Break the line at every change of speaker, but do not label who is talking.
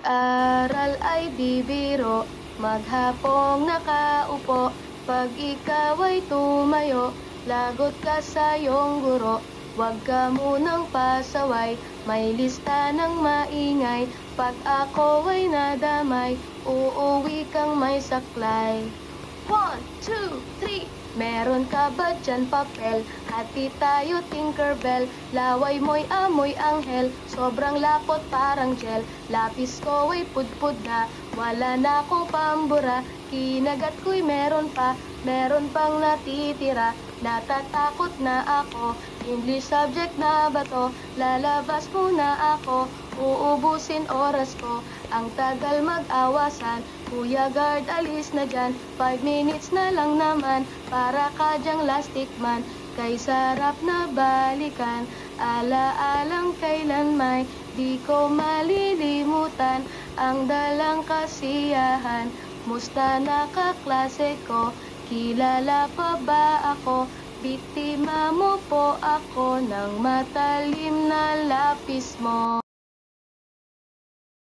Pag-aral ay bibiro, maghapong nakaupo. Pag ikaw ay tumayo, lagot ka sa iyong guro. Huwag ka munang pasaway, may lista ng maingay. Pag ako ay nadamay, uuwi kang may saklay. 1, 2, 3. Meron ka ba dyan papel? Hati tayo Tinkerbell. Laway mo'y amoy anghel, sobrang lapot parang gel. Lapis ko ay pudpud na, wala na akong pambura. Kinagat ko'y meron pa, meron pang natitira. Natatakot na ako, English subject na ba to? Lalabas muna ako, uubusin oras ko. Ang tagal mag-awasan, Kuya Guard alis na dyan. 5 minutes na lang naman, para ka dyang lastic man. Kay sarap na balikan, alaalang kailanmay. Di ko malilimutan, ang dalang kasiyahan. Musta na kaklase ko, kilala pa ba ako? Biktima mo po ako ng matalim na lapis mo.